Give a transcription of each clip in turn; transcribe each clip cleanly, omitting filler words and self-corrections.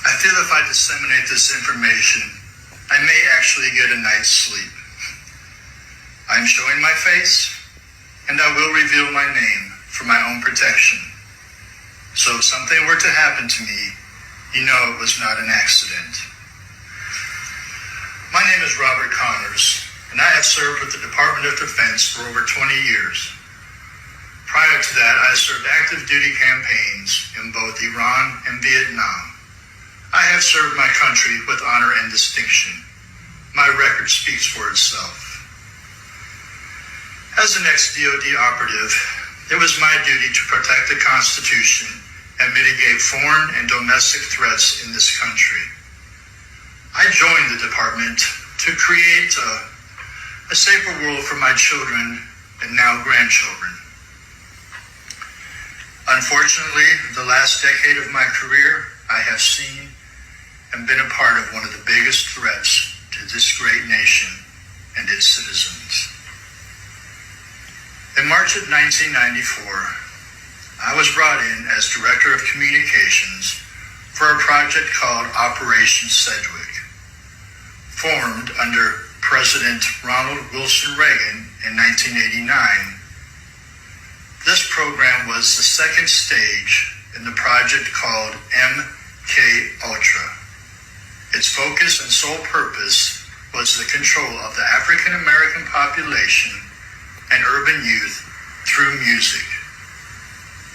I feel if I disseminate this information, I may actually get a night's sleep. I'm showing my face, and I will reveal my name for my own protection. So if something were to happen to me, you know it was not an accident. My name is Robert Connors, and I have served with the Department of Defense for over 20 years. Prior to that, I served active duty campaigns in both Iran and Vietnam. I have served my country with honor and distinction. My record speaks for itself. As an ex-DoD operative, it was my duty to protect the Constitution and mitigate foreign and domestic threats in this country. I joined the department to create a safer world for my children and now grandchildren. Unfortunately, the last decade of my career, I have seen and been a part of one of the biggest threats to this great nation and its citizens. In March of 1994, I was brought in as Director of Communications for a project called Operation Sedgwick, formed under President Ronald Wilson Reagan in 1989. This program was the second stage in the project called MK Ultra. Its focus and sole purpose was the control of the African American population and urban youth through music.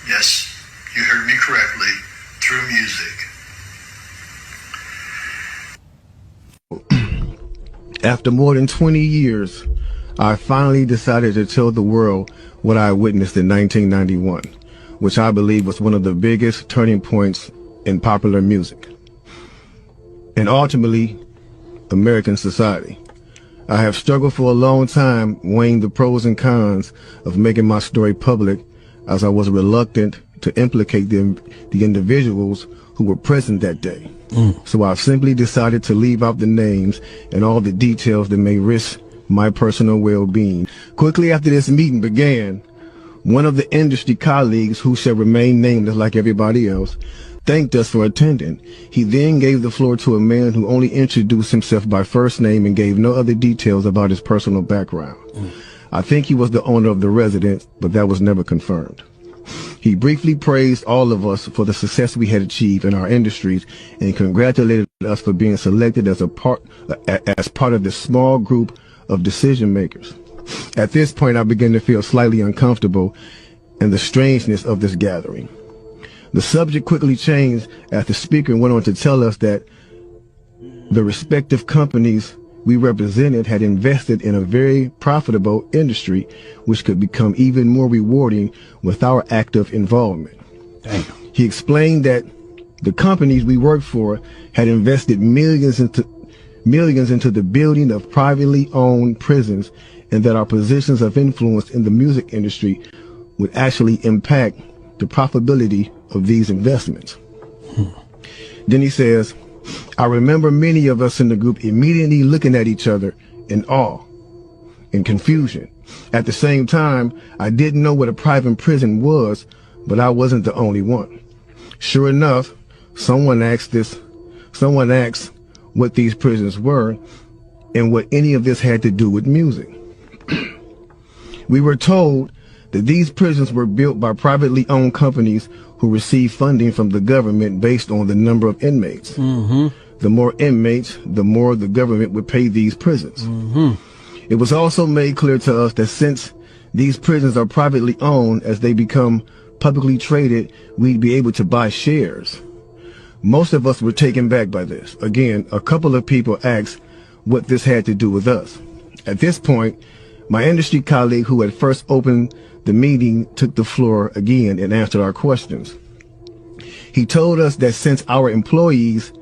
Yes, you heard me correctly, through music. After more than 20 years, I finally decided to tell the world what I witnessed in 1991, which I believe was one of the biggest turning points in popular music and ultimately American society. I have struggled for a long time weighing the pros and cons of making my story public, as I was reluctant to implicate the individuals who were present that day. So I've simply decided to leave out the names and all the details that may risk my personal well-being. Quickly after this meeting began, one of the industry colleagues, who shall remain nameless like everybody else, thanked us for attending. He then gave the floor to a man who only introduced himself by first name and gave no other details about his personal background. I think he was the owner of the residence, but that was never confirmed. He briefly praised all of us for the success we had achieved in our industries and congratulated us for being selected as part of this small group of decision makers. At this point, I began to feel slightly uncomfortable in the strangeness of this gathering. The subject quickly changed as the speaker went on to tell us that the respective companies we represented had invested in a very profitable industry, which could become even more rewarding with our active involvement. Damn. He explained that the companies we worked for had invested millions into the building of privately owned prisons, and that our positions of influence in the music industry would actually impact the profitability of these investments. Then he says, I remember many of us in the group immediately looking at each other in awe and confusion. At the same time, I didn't know what a private prison was, but I wasn't the only one. Sure enough, someone asked what these prisons were and what any of this had to do with music. We were told that these prisons were built by privately owned companies who receive funding from the government based on the number of inmates. The more inmates, the more the government would pay these prisons. It was also made clear to us that since these prisons are privately owned, as they become publicly traded, we'd be able to buy shares. Most of us were taken back by this. Again, a couple of people asked what this had to do with us. At this point, my industry colleague who had first opened the meeting took the floor again and answered our questions. He told us that since our employees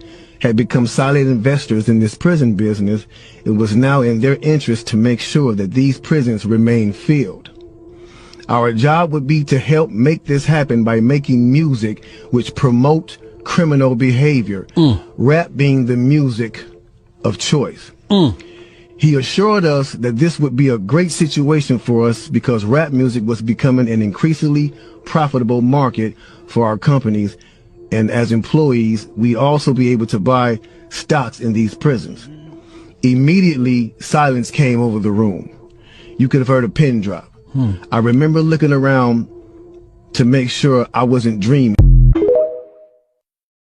had become silent investors in this prison business, it was now in their interest to make sure that these prisons remain filled. Our job would be to help make this happen by making music which promote criminal behavior, rap being the music of choice. He assured us that this would be a great situation for us because rap music was becoming an increasingly profitable market for our companies, and as employees, we also be able to buy stocks in these prisons. Immediately, silence came over the room. You could have heard a pin drop. I remember looking around to make sure I wasn't dreaming.